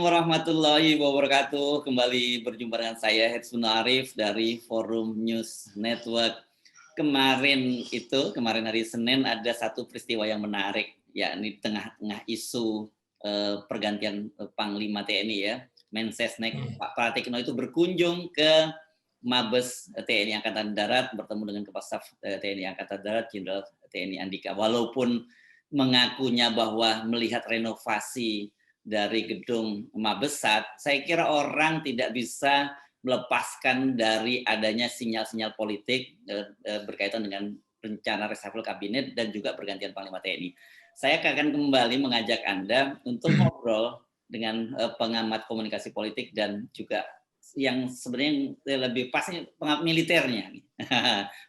warahmatullahi wabarakatuh. Kembali berjumpa dengan saya Hetsun Arif dari Forum News Network. Kemarin hari Senin ada satu peristiwa yang menarik, yakni tengah-tengah isu pergantian Panglima TNI ya, Mensesnek Pak Pratikno itu berkunjung ke Mabes TNI Angkatan Darat bertemu dengan Kepala Staf TNI Angkatan Darat Jenderal TNI Andika. Walaupun mengakunya bahwa melihat renovasi dari gedung Mabesat, saya kira orang tidak bisa melepaskan dari adanya sinyal-sinyal politik berkaitan dengan rencana reshuffle kabinet dan juga pergantian Panglima TNI. Saya akan kembali mengajak Anda untuk ngobrol dengan pengamat komunikasi politik dan juga yang sebenarnya lebih pasnya pengamat militernya.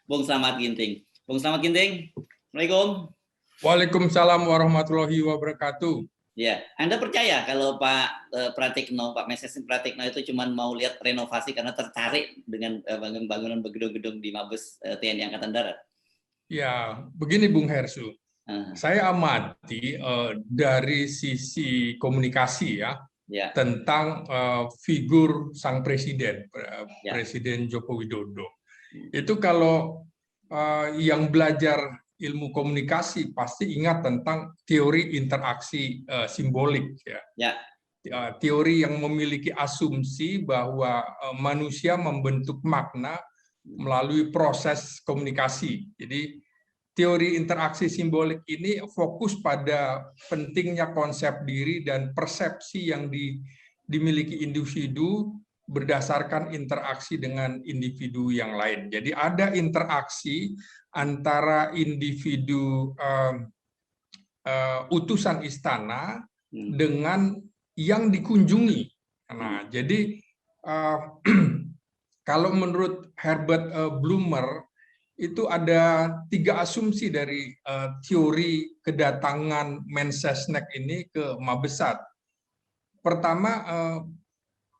Bung Slamet Ginting. Bung Slamet Ginting, Assalamualaikum. Waalaikumsalam warahmatullahi wabarakatuh. Ya, Anda percaya kalau Pak Pratikno, Pak Mensesnek Pratikno itu cuma mau lihat renovasi karena tertarik dengan bangunan gedung-gedung di Mabes TNI Angkatan Darat? Ya, begini Bung Hersu. Saya amati dari sisi komunikasi ya. Tentang figur sang presiden, Presiden Joko Widodo. Itu kalau yang belajar ilmu komunikasi pasti ingat tentang teori interaksi simbolik ya. Teori yang memiliki asumsi bahwa manusia membentuk makna melalui proses komunikasi. Jadi teori interaksi simbolik ini fokus pada pentingnya konsep diri dan persepsi yang dimiliki individu berdasarkan interaksi dengan individu yang lain. Jadi ada interaksi antara individu utusan istana dengan yang dikunjungi. Nah, jadi kalau menurut Herbert Blumer itu ada 3 asumsi dari teori kedatangan Mensesnek ini ke Mabesat. Pertama,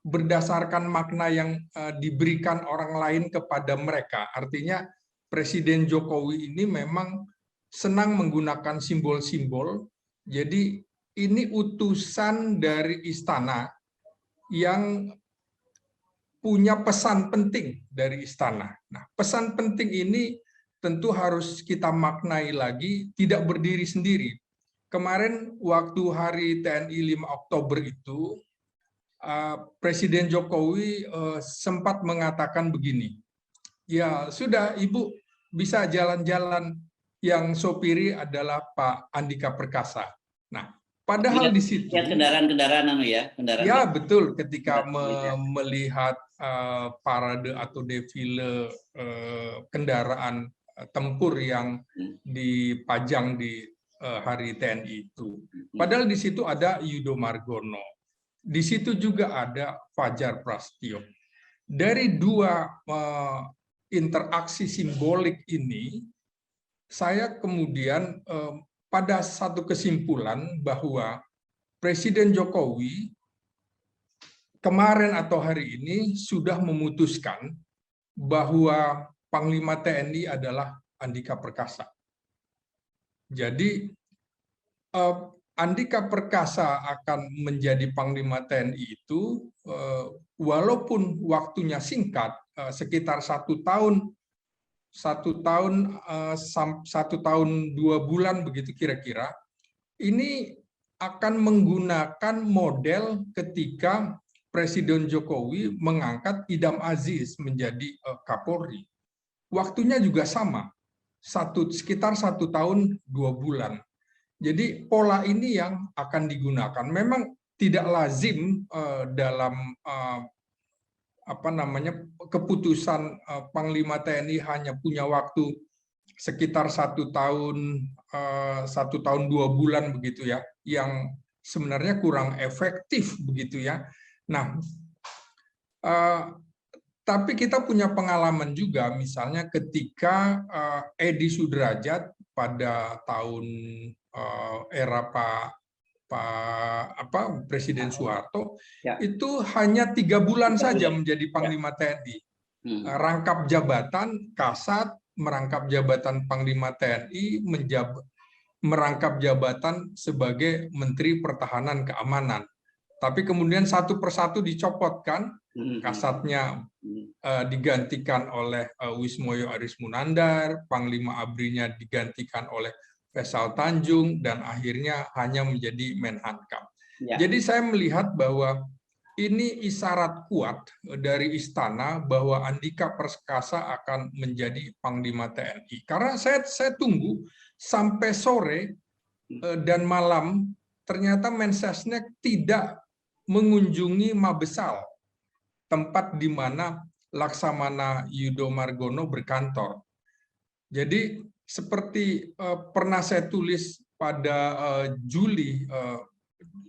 berdasarkan makna yang diberikan orang lain kepada mereka. Artinya Presiden Jokowi ini memang senang menggunakan simbol-simbol. Jadi ini utusan dari istana yang punya pesan penting dari istana. Nah, pesan penting ini tentu harus kita maknai lagi, tidak berdiri sendiri. Kemarin waktu Hari TNI 5 Oktober itu, Presiden Jokowi sempat mengatakan begini, ya sudah Ibu bisa jalan-jalan, yang sopiri adalah Pak Andika Perkasa. Nah, padahal di situ kendaraan ya, ya betul, ketika melihat parade atau defile kendaraan tempur yang dipajang di Hari TNI itu. Padahal di situ ada Yudo Margono. Di situ juga ada Fajar Prasetyo. Dari 2 interaksi simbolik ini, saya kemudian pada satu kesimpulan bahwa Presiden Jokowi kemarin atau hari ini sudah memutuskan bahwa Panglima TNI adalah Andika Perkasa. Jadi Andika Perkasa akan menjadi Panglima TNI itu walaupun waktunya singkat, sekitar 1 tahun 2 bulan begitu kira-kira, ini akan menggunakan model ketika Presiden Jokowi mengangkat Idam Aziz menjadi Kapolri. Waktunya juga sama, sekitar 1 tahun 2 bulan. Jadi pola ini yang akan digunakan. Memang tidak lazim dalam keputusan Panglima TNI hanya punya waktu sekitar 1 tahun 2 bulan begitu ya, yang sebenarnya kurang efektif begitu ya. Nah, tapi kita punya pengalaman juga, misalnya ketika Edi Sudrajat pada tahun era Presiden Soeharto itu hanya 3 bulan saja menjadi Panglima TNI. Rangkap jabatan Kasat, merangkap jabatan Panglima TNI, merangkap jabatan sebagai Menteri Pertahanan Keamanan. Tapi kemudian satu persatu dicopot kan, kasatnya digantikan oleh Wismoyo Arismunandar, Panglima ABRI-nya digantikan oleh Faisal Tanjung, dan akhirnya hanya menjadi Menhankam. Ya. Jadi saya melihat bahwa ini isyarat kuat dari istana bahwa Andika Perkasa akan menjadi Panglima TNI. Karena saya tunggu sampai sore dan malam, ternyata Mensesnek tidak mengunjungi Mabesal, tempat di mana Laksamana Yudo Margono berkantor. Jadi seperti pernah saya tulis pada Juli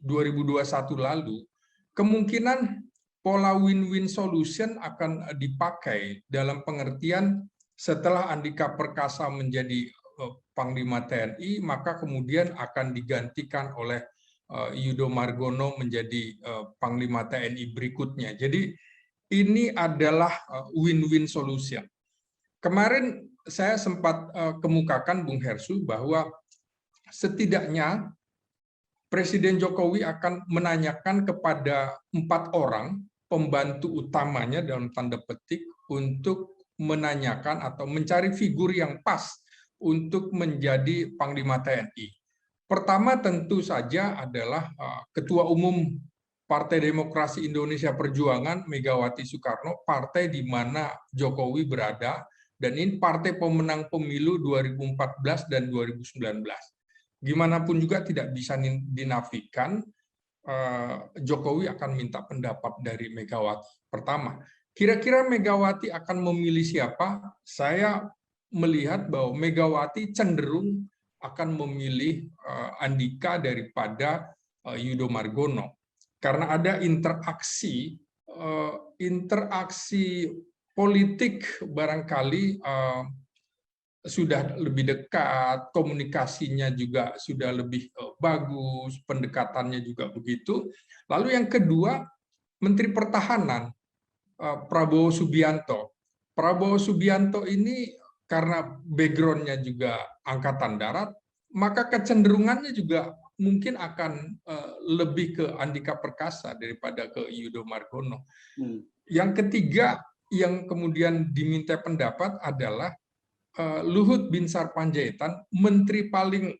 2021 lalu, kemungkinan pola win-win solution akan dipakai dalam pengertian setelah Andika Perkasa menjadi Panglima TNI, maka kemudian akan digantikan oleh Yudo Margono menjadi Panglima TNI berikutnya. Jadi ini adalah win-win solution. Kemarin saya sempat kemukakan, Bung Hersu, bahwa setidaknya Presiden Jokowi akan menanyakan kepada 4 orang pembantu utamanya dalam tanda petik untuk menanyakan atau mencari figur yang pas untuk menjadi Panglima TNI. Pertama tentu saja adalah Ketua Umum Partai Demokrasi Indonesia Perjuangan Megawati Soekarno, partai di mana Jokowi berada, dan ini partai pemenang pemilu 2014 dan 2019. Gimana pun juga tidak bisa dinafikan Jokowi akan minta pendapat dari Megawati. Pertama, kira-kira Megawati akan memilih siapa? Saya melihat bahwa Megawati cenderung akan memilih Andika daripada Yudo Margono, karena ada interaksi politik barangkali sudah lebih dekat, komunikasinya juga sudah lebih bagus, pendekatannya juga begitu. Lalu yang kedua, Menteri Pertahanan Prabowo Subianto. Prabowo Subianto ini karena background-nya juga Angkatan Darat, maka kecenderungannya juga mungkin akan lebih ke Andika Perkasa daripada ke Yudo Margono. Yang ketiga yang kemudian diminta pendapat adalah Luhut Binsar Panjaitan, menteri paling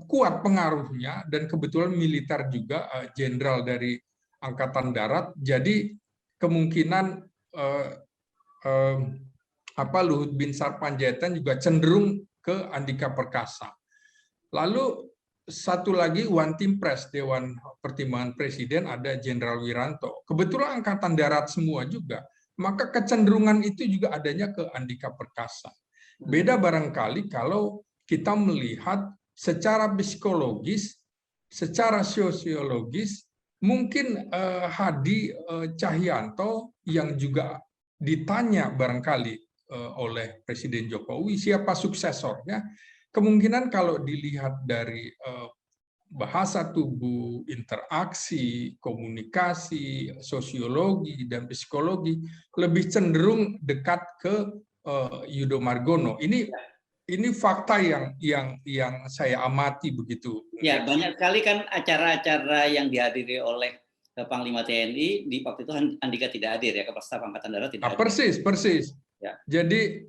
kuat pengaruhnya dan kebetulan militer juga, jenderal dari Angkatan Darat. Jadi kemungkinan Luhut Binsar Panjaitan juga cenderung ke Andika Perkasa. Lalu satu lagi One Team Press, Dewan Pertimbangan Presiden, ada Jenderal Wiranto. Kebetulan Angkatan Darat semua juga. Maka kecenderungan itu juga adanya ke Andika Perkasa. Beda barangkali kalau kita melihat secara psikologis, secara sosiologis, mungkin Hadi Cahyanto yang juga ditanya barangkali oleh Presiden Jokowi siapa suksesornya, kemungkinan kalau dilihat dari bahasa tubuh, interaksi, komunikasi, sosiologi, dan psikologi, lebih cenderung dekat ke Yudo Margono. Ini fakta yang saya amati begitu. Ya, banyak sekali kan acara-acara yang dihadiri oleh Panglima TNI, di waktu itu Andika tidak hadir ya, Kepala Staf Angkatan Darat tidak hadir. Persis. Ya. Jadi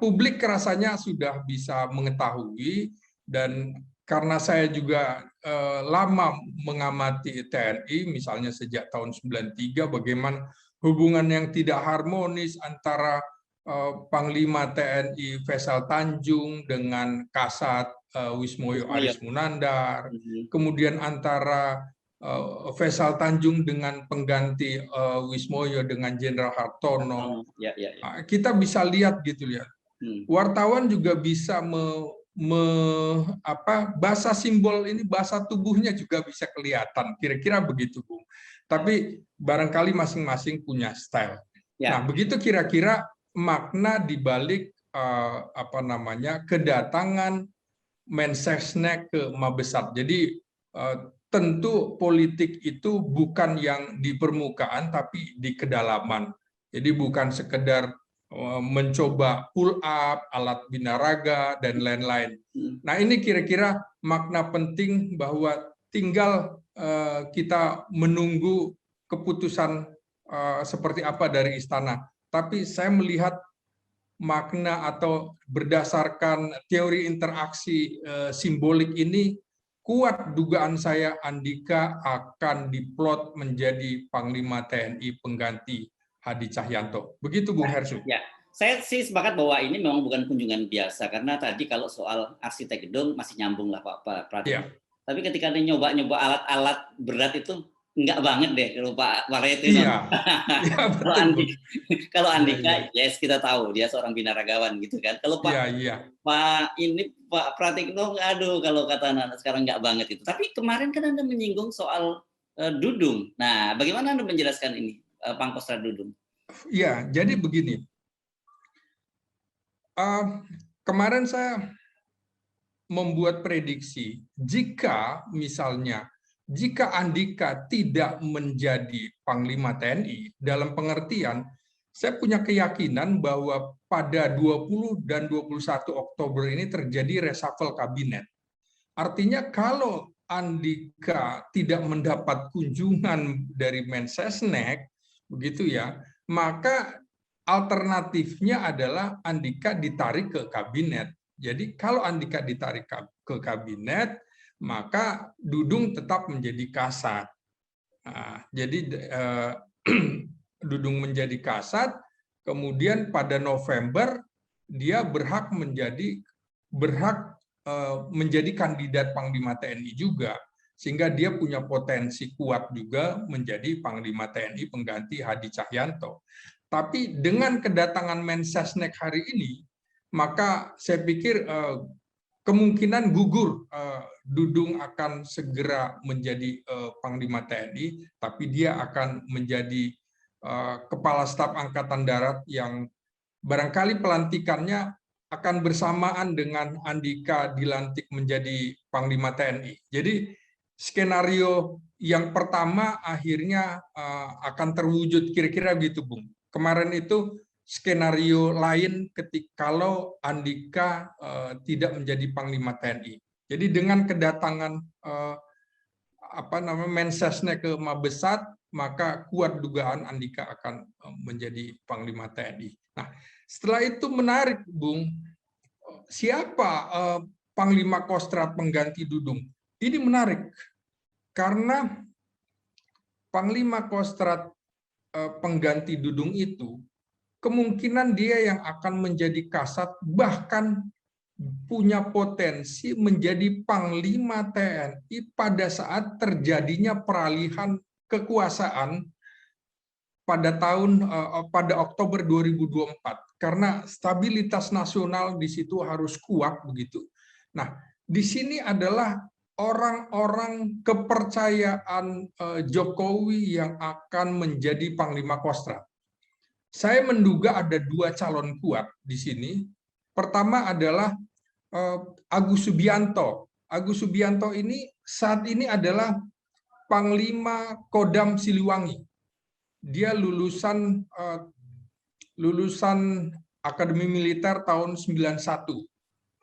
publik rasanya sudah bisa mengetahui, dan karena saya juga lama mengamati TNI, misalnya sejak tahun 93, bagaimana hubungan yang tidak harmonis antara Panglima TNI Faisal Tanjung dengan Kasat Wismoyo Arismunandar, kemudian antara Faisal Tanjung dengan pengganti Wismoyo dengan Jenderal Hartono. Kita bisa lihat gitu ya. Wartawan juga bisa bahasa simbol ini, bahasa tubuhnya juga bisa kelihatan. Kira-kira begitu, Bung. Tapi barangkali masing-masing punya style. Nah, begitu kira-kira makna dibalik kedatangan Mensesnek ke Mabesat. Jadi tentu politik itu bukan yang di permukaan tapi di kedalaman. Jadi bukan sekedar mencoba pull up, alat binaraga, dan lain-lain. Nah, ini kira-kira makna penting bahwa tinggal kita menunggu keputusan seperti apa dari istana. Tapi saya melihat makna atau berdasarkan teori interaksi simbolik ini, kuat dugaan saya Andika akan diplot menjadi Panglima TNI pengganti Hadi Cahyanto. Begitu Bung Hersu. Ya, saya sih sepakat bahwa ini memang bukan kunjungan biasa, karena tadi kalau soal arsitek gedung masih nyambung lah Pak Pratik. Ya. Tapi ketika dia nyoba-nyoba alat-alat berat itu enggak banget deh kalau Pak Waretino. Iya. Ya, betul. Kalau Andika, yes kita tahu dia seorang binaragawan gitu kan. Kalau Pak Pak Pratikno, aduh kalau kata anak sekarang enggak banget itu. Tapi kemarin kan Anda menyinggung soal Dudung. Nah, bagaimana Anda menjelaskan ini Pangkostrat Dudung? Ya, jadi begini. Kemarin saya membuat prediksi, jika misalnya Andika tidak menjadi Panglima TNI, dalam pengertian saya punya keyakinan bahwa pada 20 dan 21 Oktober ini terjadi reshuffle kabinet. Artinya kalau Andika tidak mendapat kunjungan dari Mensesnek, begitu ya, maka alternatifnya adalah Andika ditarik ke kabinet. Jadi kalau Andika ditarik ke kabinet, maka Dudung tetap menjadi kasat. Nah, jadi Dudung menjadi kasat, kemudian pada November dia berhak menjadi kandidat Panglima TNI juga, sehingga dia punya potensi kuat juga menjadi Panglima TNI pengganti Hadi Cahyanto. Tapi dengan kedatangan Mensesnek hari ini, maka saya pikir kemungkinan gugur Dudung akan segera menjadi Panglima TNI, tapi dia akan menjadi Kepala Staf Angkatan Darat yang barangkali pelantikannya akan bersamaan dengan Andika dilantik menjadi Panglima TNI. Jadi skenario yang pertama akhirnya akan terwujud kira-kira gitu, Bung. Kemarin itu skenario lain kalau Andika tidak menjadi Panglima TNI. Jadi dengan kedatangan Mensesnek ke Mabesat, maka kuat dugaan Andika akan menjadi Panglima TNI. Nah, setelah itu menarik, Bung, siapa Panglima Kostrat pengganti Dudung? Ini menarik karena Panglima Kostrat pengganti Dudung itu kemungkinan dia yang akan menjadi kasat, bahkan punya potensi menjadi Panglima TNI pada saat terjadinya peralihan kekuasaan pada Oktober 2024, karena stabilitas nasional di situ harus kuat begitu. Nah, di sini adalah orang-orang kepercayaan Jokowi yang akan menjadi Panglima Kostrat. Saya menduga ada dua calon kuat di sini. Pertama adalah Agus Subianto. Agus Subianto ini saat ini adalah Panglima Kodam Siliwangi. Dia lulusan Akademi Militer tahun 91.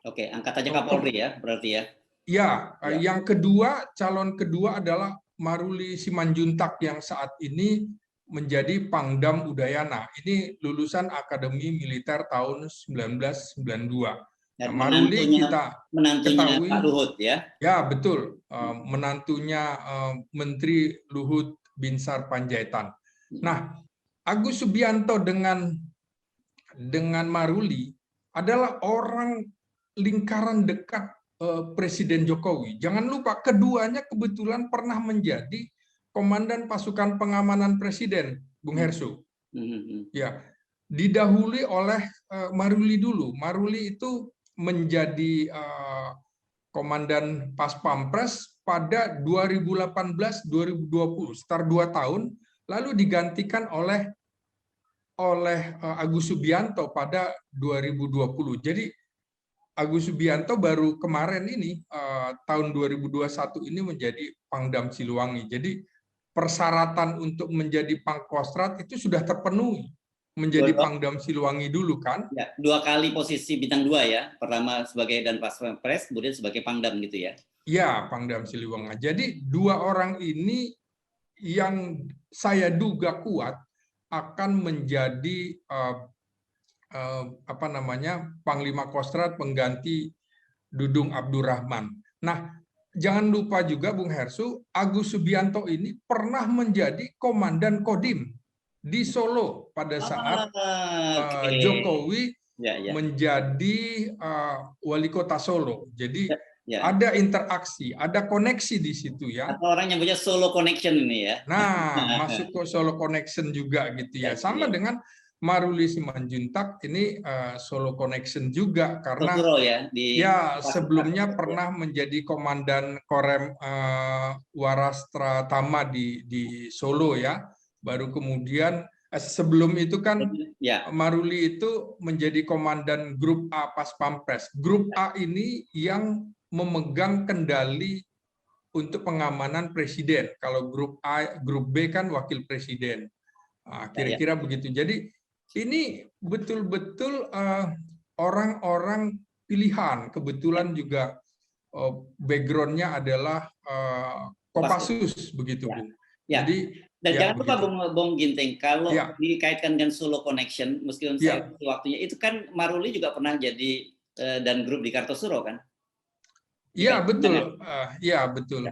Oke, angkat aja Kapolri ya, berarti ya. Ya, yang kedua, calon kedua adalah Maruli Simanjuntak yang saat ini menjadi Pangdam Udayana. Ini lulusan Akademi Militer tahun 1992. Dan Maruli kita ketahui, Pak Luhut ya. Ya, betul. Menantunya Menteri Luhut Binsar Panjaitan. Nah, Agus Subianto dengan Maruli adalah orang lingkaran dekat Presiden Jokowi. Jangan lupa keduanya kebetulan pernah menjadi Komandan Pasukan Pengamanan Presiden, Bung Hersu. Ya, didahului oleh Maruli dulu. Maruli itu menjadi Komandan Pas Pampres pada 2018-2020, sekitar 2 tahun, lalu digantikan oleh Agus Subianto pada 2020. Jadi Agus Subianto baru kemarin ini tahun 2021 ini menjadi Pangdam Siliwangi. Jadi persyaratan untuk menjadi Pangkostrat itu sudah terpenuhi. Menjadi Pangdam Siliwangi dulu kan? Ya, 2 kali posisi bintang 2 ya. Pertama sebagai Danpas Pampres, kemudian sebagai Pangdam gitu ya. Ya, Pangdam Siliwangi. Jadi dua orang ini yang saya duga kuat akan menjadi apa namanya Panglima Kostrad pengganti Dudung Abdurrahman. Nah, jangan lupa juga Bung Hersu, Agus Subianto ini pernah menjadi komandan Kodim di Solo pada saat Oke. Jokowi Ya, ya. menjadi wali kota Solo. Jadi Ya. ada interaksi, ada koneksi di situ ya. Atau orang yang punya Solo connection ini ya. Nah, masuk ke Solo Connection juga gitu ya. Sama dengan Maruli Simanjuntak ini Solo Connection juga karena Solo ya di ya sebelumnya pernah menjadi komandan Korem Warastra Tama di Solo ya. Baru kemudian sebelum itu kan ya. Maruli itu menjadi komandan Grup A Pas Pampres. Grup A ini yang memegang kendali untuk pengamanan presiden. Kalau grup A, grup B kan wakil presiden. Kira-kira begitu. Jadi ini betul-betul orang-orang pilihan. Kebetulan juga background-nya adalah Kopassus begitu, Bung. Ya. Jadi dan ya, jangan lupa Bung Ginting, kalau dikaitkan dengan Solo Connection, meskipun saya waktunya itu kan Maruli juga pernah jadi dan grup di Kartosuro kan? Iya betul, iya betul.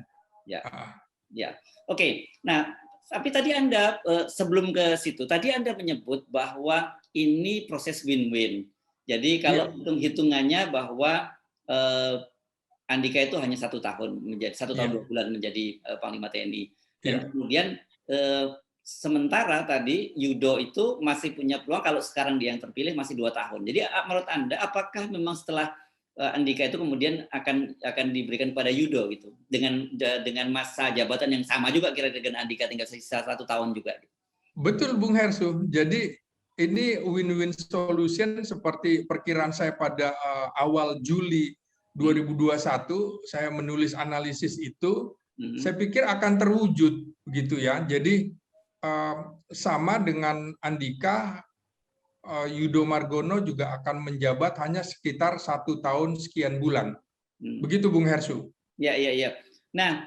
Ya, oke. Nah, tapi tadi Anda sebelum ke situ, tadi Anda menyebut bahwa ini proses win-win. Jadi kalau hitung-hitungannya bahwa Andika itu hanya 1 tahun menjadi 1 tahun 2 bulan menjadi Panglima TNI, dan kemudian sementara tadi Yudo itu masih punya peluang kalau sekarang dia yang terpilih masih 2 tahun. Jadi menurut Anda apakah memang setelah Andika itu kemudian akan diberikan pada Yudo gitu dengan masa jabatan yang sama juga kira-kira dengan Andika tinggal sisa 1 tahun juga? Betul Bung Hersu. Jadi ini win-win solution seperti perkiraan saya pada awal Juli 2021 saya menulis analisis itu. Saya pikir akan terwujud begitu ya. Jadi sama dengan Andika, Yudo Margono juga akan menjabat hanya sekitar 1 tahun sekian bulan. Begitu Bung Hersu. Ya. Nah,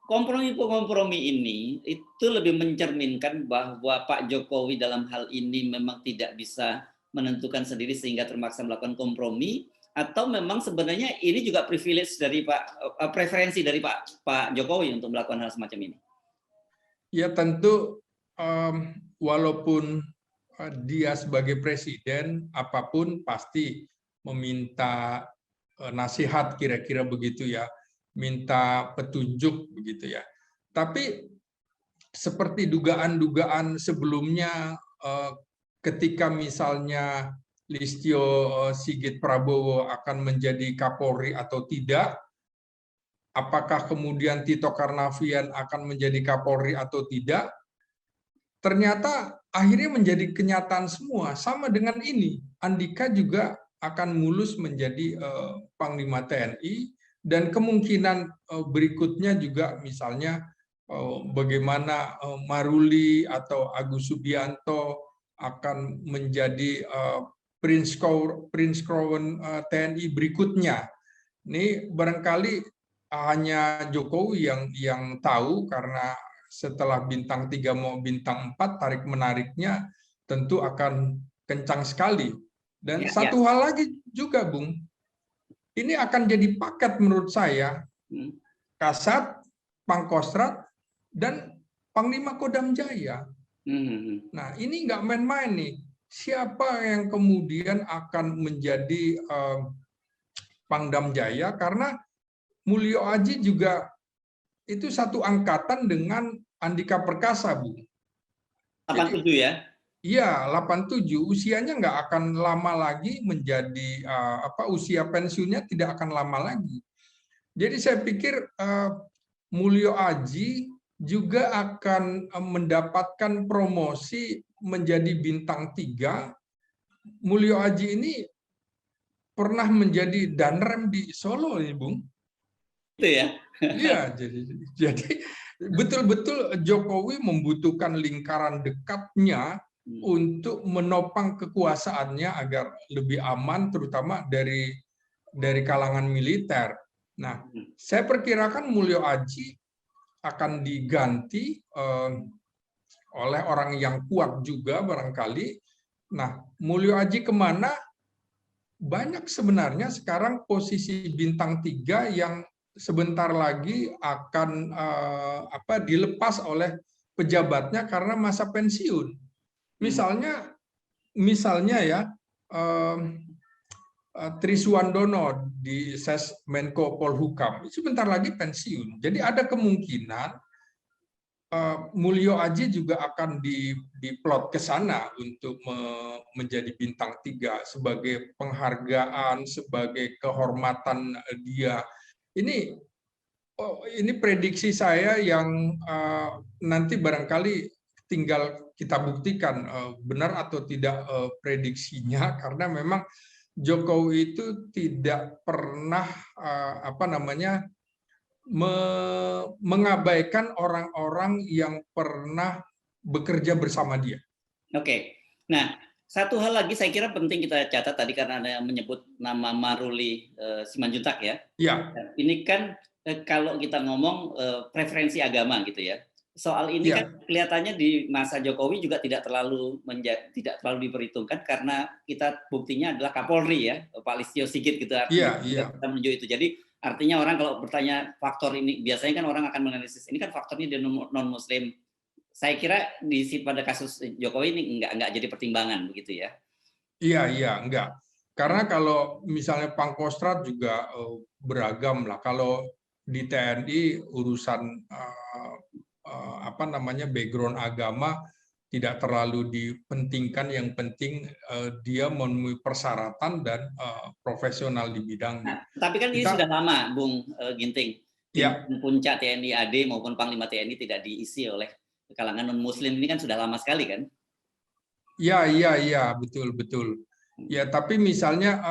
kompromi ini itu lebih mencerminkan bahwa Pak Jokowi dalam hal ini memang tidak bisa menentukan sendiri sehingga terpaksa melakukan kompromi, atau memang sebenarnya ini juga privilege dari preferensi dari Pak Jokowi untuk melakukan hal semacam ini? Ya tentu walaupun dia sebagai presiden, apapun pasti meminta nasihat kira-kira begitu ya, minta petunjuk begitu ya. Tapi seperti dugaan-dugaan sebelumnya ketika misalnya Listio Sigit Prabowo akan menjadi Kapolri atau tidak, apakah kemudian Tito Karnavian akan menjadi Kapolri atau tidak, ternyata akhirnya menjadi kenyataan semua. Sama dengan ini, Andika juga akan mulus menjadi Panglima TNI, dan kemungkinan berikutnya juga misalnya bagaimana Maruli atau Agus Subianto akan menjadi Prince Crown TNI berikutnya. Ini barangkali hanya Jokowi yang tahu, karena setelah bintang 3 mau bintang 4, tarik-menariknya tentu akan kencang sekali. Dan satu hal lagi juga, Bung, ini akan jadi paket menurut saya, Kasat, Pangkostrat, dan Panglima Kodam Jaya. Nah, ini nggak main-main nih. Siapa yang kemudian akan menjadi Pangdam Jaya, karena Mulyo Aji juga itu satu angkatan dengan Andika Perkasa, Bu. 87 ya? Iya, 87. Usianya nggak akan lama lagi menjadi usia pensiunnya tidak akan lama lagi. Jadi saya pikir Mulyo Aji juga akan mendapatkan promosi menjadi bintang 3. Mulyo Aji ini pernah menjadi Danrem di Solo, ya, Bung. Itu ya? Iya, jadi betul-betul Jokowi membutuhkan lingkaran dekatnya untuk menopang kekuasaannya agar lebih aman, terutama dari kalangan militer. Nah, saya perkirakan Mulyo Aji akan diganti oleh orang yang kuat juga barangkali. Nah, Mulyo Aji kemana? Banyak sebenarnya sekarang posisi bintang 3 yang sebentar lagi akan dilepas oleh pejabatnya karena masa pensiun. Misalnya ya, Tri Suwandono di Ses Menko Polhukam sebentar lagi pensiun. Jadi ada kemungkinan Mulyo Aji juga akan diplot ke sana untuk menjadi bintang 3 sebagai penghargaan, sebagai kehormatan dia. Ini prediksi saya yang nanti barangkali tinggal kita buktikan benar atau tidak prediksinya, karena memang Jokowi itu tidak pernah mengabaikan orang-orang yang pernah bekerja bersama dia. Oke. Nah, satu hal lagi saya kira penting kita catat tadi karena ada yang menyebut nama Maruli Simanjuntak ya. Ya. Ini kan kalau kita ngomong preferensi agama gitu ya. Soal ini ya. kan kelihatannya di masa Jokowi juga tidak terlalu diperhitungkan karena kita buktinya adalah Kapolri ya, Pak Listio Sigit gitu. Iya. Kita menuju itu. Jadi artinya orang kalau bertanya faktor ini, biasanya kan orang akan menganalisis ini kan faktornya dia non-Muslim. Saya kira pada kasus Jokowi ini enggak jadi pertimbangan begitu ya? Iya, enggak. Karena kalau misalnya Pangkostrat juga beragam lah. Kalau di TNI urusan background agama tidak terlalu dipentingkan, yang penting dia memenuhi persyaratan dan profesional di bidangnya. Nah, tapi kan ini sudah lama, Bung Ginting. Puncak TNI AD maupun Panglima TNI tidak diisi oleh kalangan non-Muslim, ini kan sudah lama sekali kan? Iya, betul. Ya, tapi misalnya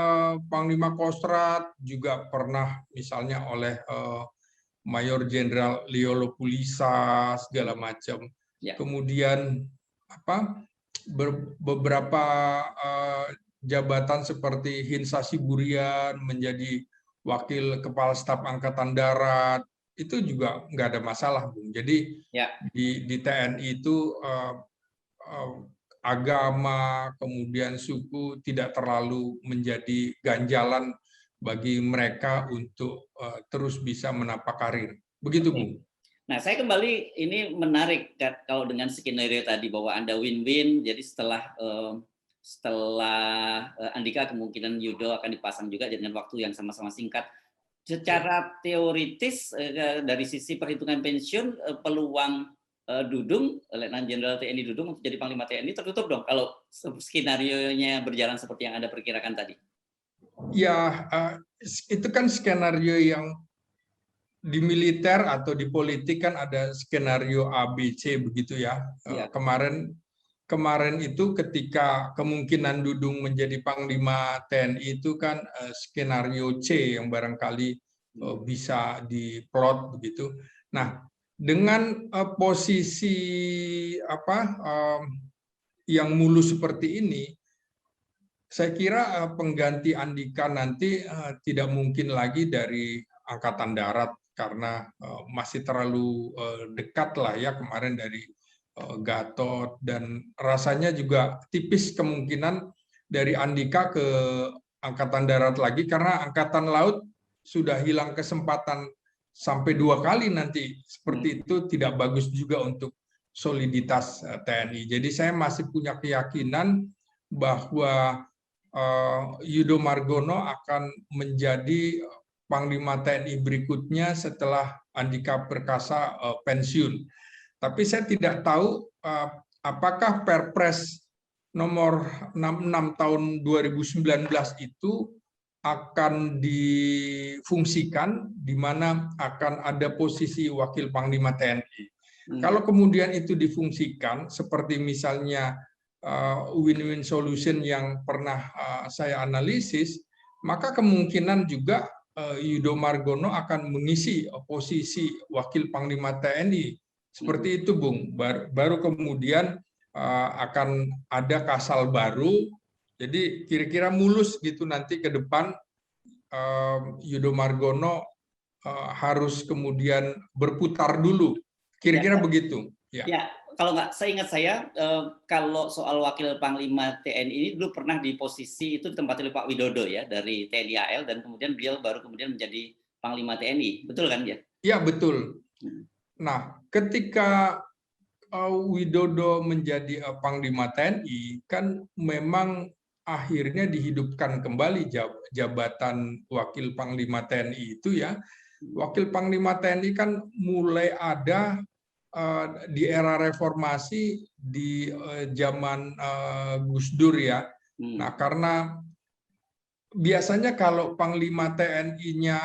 Panglima Kostrat juga pernah misalnya oleh Mayor Jenderal Leolo Pulisa segala macam. Ya. Kemudian beberapa jabatan seperti Hinsa Siburian menjadi Wakil Kepala Staf Angkatan Darat, itu juga nggak ada masalah, Bung. Jadi ya. di TNI itu agama, kemudian suku tidak terlalu menjadi ganjalan bagi mereka untuk terus bisa menapak karir. Begitu, Bung. Nah, saya kembali, ini menarik kalau dengan skenario tadi bahwa Anda win-win, jadi setelah Andika kemungkinan Yudo akan dipasang juga dengan waktu yang sama-sama singkat. Secara teoritis dari sisi perhitungan pensiun, peluang Dudung, Letnan Jenderal TNI Dudung untuk jadi Panglima TNI tertutup dong kalau skenario-nya berjalan seperti yang Anda perkirakan tadi. Ya, itu kan skenario yang di militer atau di politik kan ada skenario A, B, C begitu ya. Ya. Kemarin itu ketika kemungkinan Dudung menjadi Panglima TNI itu kan skenario C yang barangkali bisa diplot begitu. Nah, dengan posisi yang mulus seperti ini, saya kira pengganti Andika nanti tidak mungkin lagi dari Angkatan Darat karena masih terlalu dekat lah ya kemarin dari Gatot, dan rasanya juga tipis kemungkinan dari Andika ke Angkatan Darat lagi karena Angkatan Laut sudah hilang kesempatan sampai 2 kali nanti. Seperti itu tidak bagus juga untuk soliditas TNI. Jadi saya masih punya keyakinan bahwa Yudo Margono akan menjadi Panglima TNI berikutnya setelah Andika Perkasa pensiun. Tapi saya tidak tahu apakah Perpres nomor 66 tahun 2019 itu akan difungsikan di mana akan ada posisi Wakil Panglima TNI. Kalau kemudian itu difungsikan seperti misalnya win-win solution yang pernah saya analisis, maka kemungkinan juga Yudo Margono akan mengisi posisi Wakil Panglima TNI. Seperti itu, Bung. Baru kemudian akan ada Kasal baru. Jadi kira-kira mulus gitu nanti ke depan Yudo Margono harus kemudian berputar dulu. Kira-kira begitu. Ya, kalau nggak, saya ingat kalau soal Wakil Panglima TNI ini dulu pernah di posisi itu ditempati oleh Pak Widodo ya, dari TNI AL, dan kemudian beliau baru kemudian menjadi Panglima TNI, betul kan ya? Ya, betul. Nah, ketika Widodo menjadi Panglima TNI, kan memang akhirnya dihidupkan kembali jabatan Wakil Panglima TNI itu ya. Wakil Panglima TNI kan mulai ada di era reformasi di zaman Gus Dur ya. Nah, karena biasanya kalau Panglima TNI-nya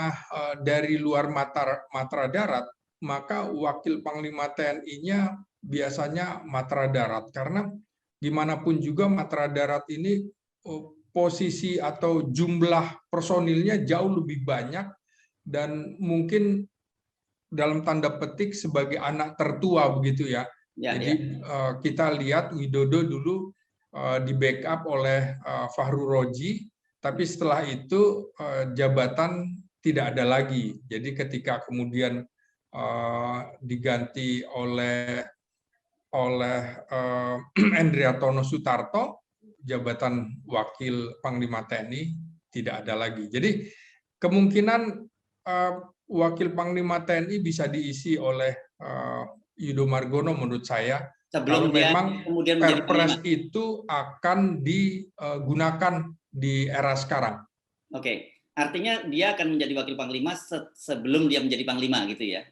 dari luar Matra Darat, maka Wakil Panglima TNI-nya biasanya Matra Darat. Karena gimana pun juga Matra Darat ini posisi atau jumlah personilnya jauh lebih banyak, dan mungkin dalam tanda petik sebagai anak tertua begitu ya. Jadi kita lihat Widodo dulu di backup oleh Fahru Roji, tapi setelah itu jabatan tidak ada lagi. Jadi ketika kemudian diganti oleh Endriatono Sutarto, jabatan Wakil Panglima TNI tidak ada lagi. Jadi kemungkinan Wakil Panglima TNI bisa diisi oleh Yudo Margono menurut saya. Sebelum kalau memang kemudian Perpres itu akan digunakan di era sekarang. Oke, artinya dia akan menjadi Wakil Panglima sebelum dia menjadi Panglima gitu ya?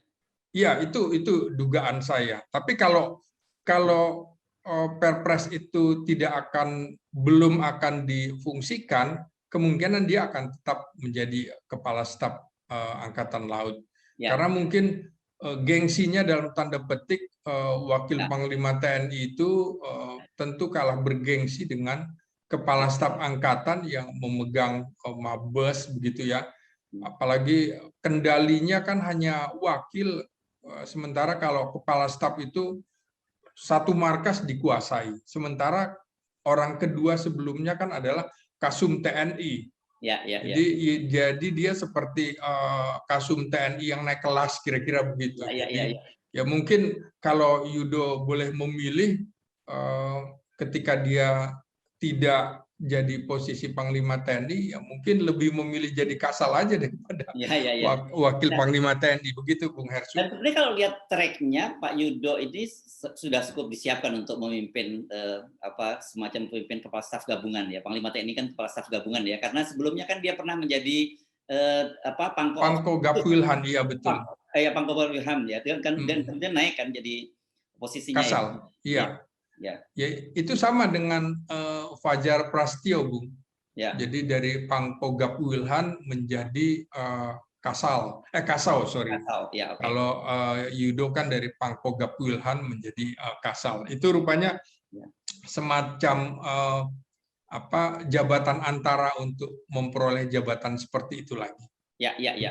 Iya, itu dugaan saya. Tapi kalau Perpres itu belum akan difungsikan, kemungkinan dia akan tetap menjadi Kepala Staf Angkatan Laut. Karena mungkin gengsinya dalam tanda petik Wakil Panglima TNI itu tentu kalah bergengsi dengan Kepala Staf Angkatan yang memegang Mabes begitu ya. Apalagi kendalinya kan hanya wakil, sementara kalau Kepala Staf itu satu markas dikuasai. Sementara orang kedua sebelumnya kan adalah Kasum TNI. Jadi dia seperti Kasum TNI yang naik kelas, kira-kira begitu. Ya mungkin kalau Yudo boleh memilih, ketika dia tidak jadi posisi Panglima TNI, ya mungkin lebih memilih jadi Kasal aja daripada Wakil Panglima TNI, begitu Bung Hersu. Dan sebenarnya kalau lihat tracknya Pak Yudo ini sudah cukup disiapkan untuk memimpin semacam pemimpin Kepala Staf Gabungan ya. Panglima TNI kan Kepala Staf Gabungan ya, karena sebelumnya kan dia pernah menjadi Pangko Gapwilhan, iya betul. Pangko Gapwilhan ya, dan kemudian naik kan jadi posisinya Kasal, iya. Ya, itu sama dengan Fajar Prasetyo, Bung. Jadi dari Pangko Gapwilhan menjadi Kasal, sorry. Kalau Yudo kan dari Pangko Gapwilhan menjadi Kasal. Itu rupanya semacam jabatan antara untuk memperoleh jabatan seperti itu lagi.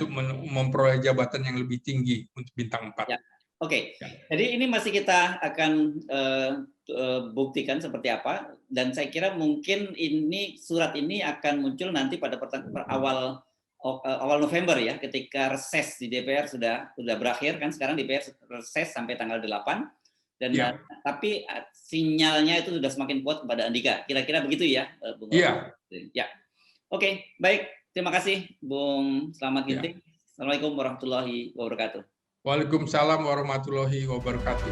Untuk memperoleh jabatan yang lebih tinggi untuk bintang 4. Oke. Jadi ini masih kita akan buktikan seperti apa, dan saya kira mungkin surat ini akan muncul nanti pada awal November ya, ketika reses di DPR sudah berakhir kan. Sekarang DPR reses sampai tanggal 8, dan tapi sinyalnya itu sudah semakin kuat kepada Andika. Kira-kira begitu ya, Bung? Iya. Ya. Oke, baik. Terima kasih Bung Slamet Ginting. Assalamualaikum warahmatullahi wabarakatuh. Waalaikumsalam warahmatullahi wabarakatuh.